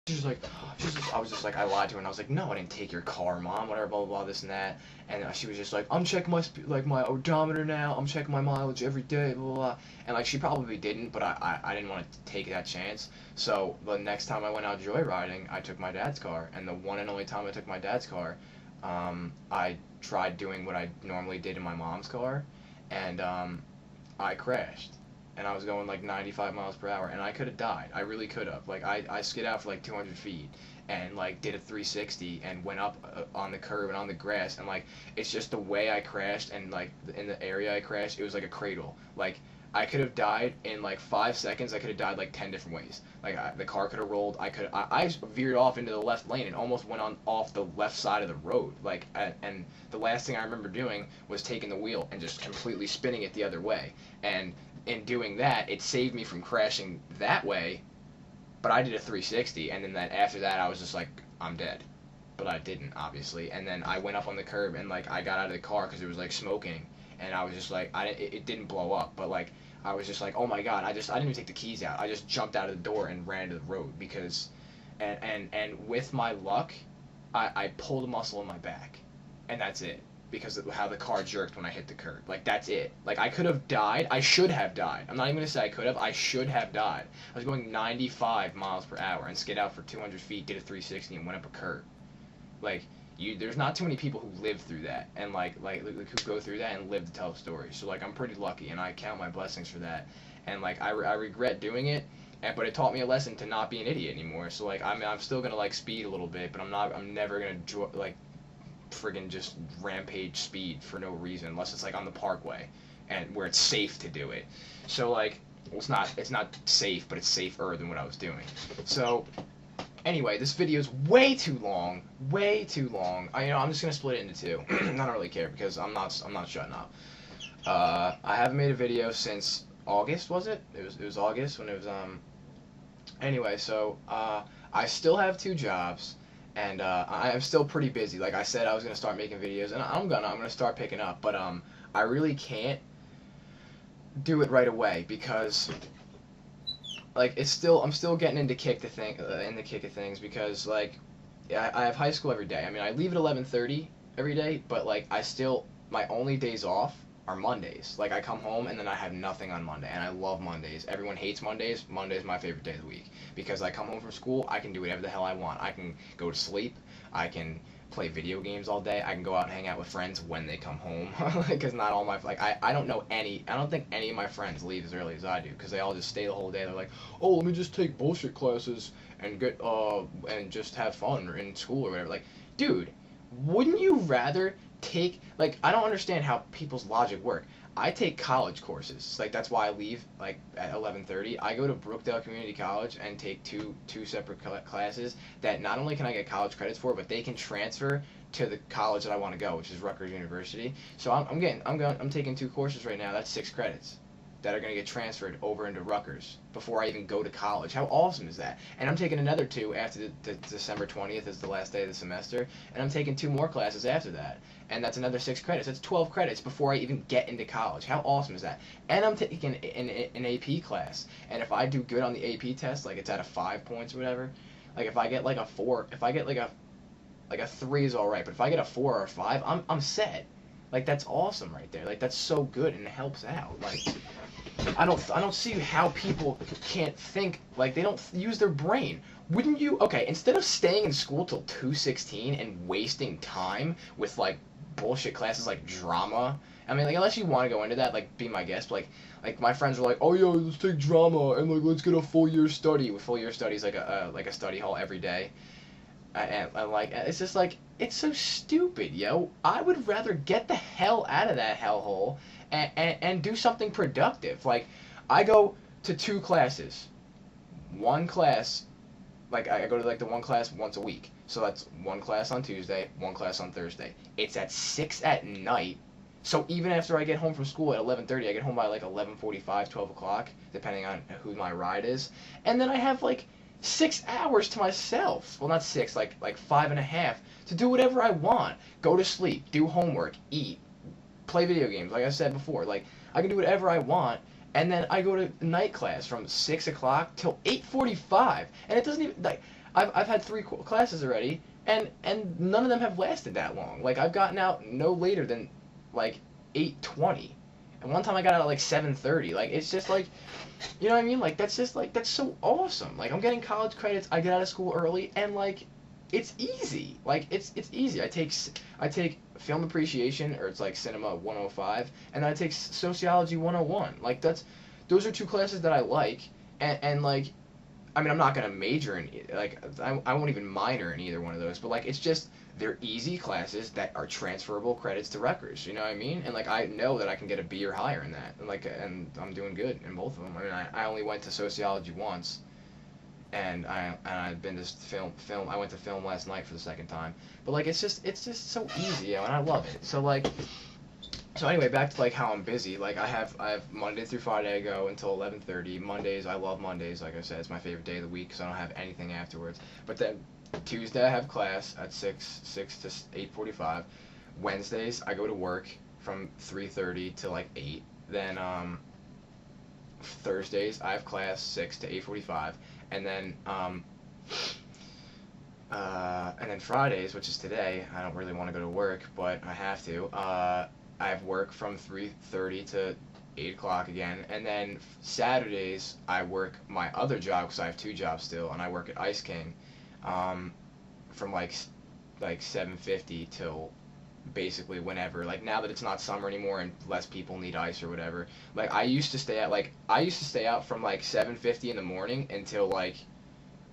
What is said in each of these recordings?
I was just like, I lied to her, and I was like, no, I didn't take your car, mom, whatever, blah, blah, blah, this and that. And she was just like, I'm checking my odometer now, I'm checking my mileage every day, blah, blah, blah. And, like, she probably didn't, but I didn't want to take that chance. So, the next time I went out joyriding, I took my dad's car. And the one and only time I took my dad's car, I tried doing what I normally did in my mom's car, and, I crashed. And I was going like 95 miles per hour, and I could have died. I really could have. Like, I skid out for like 200 feet, and like did a 360 and went up on the curb and on the grass, and like it's just the way I crashed, and like in the area I crashed, it was like a cradle. Like, I could have died in like 5 seconds. I could have died like 10 different ways. Like, the car could have rolled. I veered off into the left lane and almost went on off the left side of the road. Like, and the last thing I remember doing was taking the wheel and just completely spinning it the other way. And in doing that, it saved me from crashing that way. But I did a 360, and then after that, I was just like, I'm dead. But I didn't, obviously. And then I went up on the curb, and like I got out of the car because it was like smoking, and I was just like, it didn't blow up, but like I was just like, oh my god, I didn't even take the keys out. I just jumped out of the door and ran to the road because, and with my luck, I pulled a muscle in my back, and that's it. Because of how the car jerked when I hit the curb. Like, that's it. Like, I could have died. I should have died. I'm not even going to say I could have. I should have died. I was going 95 miles per hour and skid out for 200 feet, did a 360, and went up a curb. Like, there's not too many people who live through that, and like who go through that and live to tell the story. So like, I'm pretty lucky, and I count my blessings for that. And like, I regret doing it, but it taught me a lesson to not be an idiot anymore. So like, I'm still gonna like speed a little bit, but I'm never gonna like friggin' just rampage speed for no reason unless it's like on the parkway and where it's safe to do it. So like, well, it's not safe, but it's safer than what I was doing. So anyway, this video is way too long, way too long. I'm just gonna split it into two. I don't really care because I'm not shutting up. I haven't made a video since August, was it? It was August when it was Anyway, so I still have two jobs, and I'm still pretty busy. Like I said, I was gonna start making videos, and I'm gonna start picking up, but I really can't do it right away because like I'm still getting into in the kick of things because like I have high school every day. I mean, I leave at 11:30 every day, but like my only days off are Mondays. Like, I come home and then I have nothing on Monday, and I love Mondays. Everyone hates Mondays. Monday's my favorite day of the week because I come home from school, I can do whatever the hell I want. I can go to sleep. I can play video games all day. I can go out and hang out with friends when they come home because not all my I don't think any of my friends leave as early as I do because they all just stay the whole day. They're like, oh, let me just take bullshit classes and get and just have fun in school or whatever. Like, dude, wouldn't you rather take, like, I don't understand how people's logic work. I take college courses. Like, that's why I leave like at 11:30. I go to Brookdale Community College and take two separate classes that not only can I get college credits for, but they can transfer to the college that I want to go, which is Rutgers University. So I'm taking two courses right now. That's 6 credits that are going to get transferred over into Rutgers before I even go to college. How awesome is that? And I'm taking another 2 after the December 20th is the last day of the semester, and I'm taking 2 more classes after that. And that's another 6 credits. That's 12 credits before I even get into college. How awesome is that? And I'm taking an AP class. And if I do good on the AP test, like it's out of 5 points or whatever, like if I get like a 4, if I get like a 3 is all right, but if I get a 4 or a 5, I'm set. Like, that's awesome right there. Like, that's so good and it helps out. Like, I don't see how people can't think, like, they don't use their brain. Wouldn't you, okay, instead of staying in school till 2:16 and wasting time with like bullshit classes like drama, I mean, like, unless you want to go into that, like, be my guest, but like my friends were like, oh yeah, let's take drama and like let's get a full year study. With full year studies, like a study hall every day. And like, it's just like, it's so stupid, yo. I would rather get the hell out of that hellhole and do something productive. Like, I go to 2 classes. One class, like, I go to like the one class once a week. So that's one class on Tuesday, one class on Thursday. It's at 6 at night. So even after I get home from school at 11:30, I get home by like 11:45, 12 o'clock, depending on who my ride is. And then I have like 6 hours to myself. Well, not 6, like 5.5 to do whatever I want. Go to sleep, do homework, eat, play video games. Like I said before, like I can do whatever I want. And then I go to night class from 6 o'clock till 8:45, and it doesn't even like. I've had three classes already, and none of them have lasted that long. Like I've gotten out no later than like 8:20, and one time I got out at like 7:30. Like it's just like, you know what I mean? Like that's just like that's so awesome. Like I'm getting college credits. I get out of school early, and like it's easy. Like it's easy. I take film appreciation, or it's like cinema 105, and then I take sociology 101. Like those are two classes that I like, and like I mean, I'm not gonna major in like I won't even minor in either one of those, but like it's just they're easy classes that are transferable credits to Rutgers. You know what I mean? And like I know that I can get a B or higher in that, and I'm doing good in both of them. I mean, I only went to sociology once, and I've been to film. I went to film last night for the second time, but like it's just so easy, and I love it. So anyway, back to like how I'm busy. Like I have Monday through Friday I go until 11:30. Mondays, I love Mondays. Like I said, it's my favorite day of the week because I don't have anything afterwards. But then Tuesday I have class at 6 to 8:45. Wednesdays I go to work from 3:30 to like 8. Then Thursdays I have class 6 to 8:45, and then Fridays, which is today, I don't really want to go to work, but I have to. I have work from 3:30 to 8 o'clock again, and then Saturdays I work my other job because I have two jobs still, and I work at Ice King, from like 7:50 till basically whenever. Like now that it's not summer anymore and less people need ice or whatever. Like I used to stay out from like 7:50 in the morning until like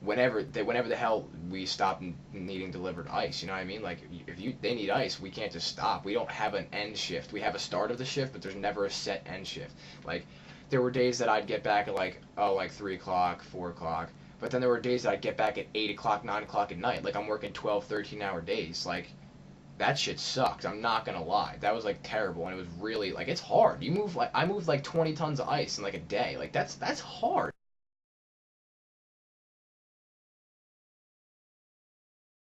whenever the hell we stop needing delivered ice. You know what I mean? Like if they need ice, we can't just stop. We don't have an end shift. We have a start of the shift, but there's never a set end shift. Like there were days that I'd get back at like 3 o'clock, 4 o'clock, but then there were days that I'd get back at 8 o'clock, 9 o'clock at night. Like I'm working 12, 13-hour days. Like that shit sucked. I'm not gonna lie. That was like terrible, and it was really like it's hard. I moved like 20 tons of ice in like a day. Like that's hard.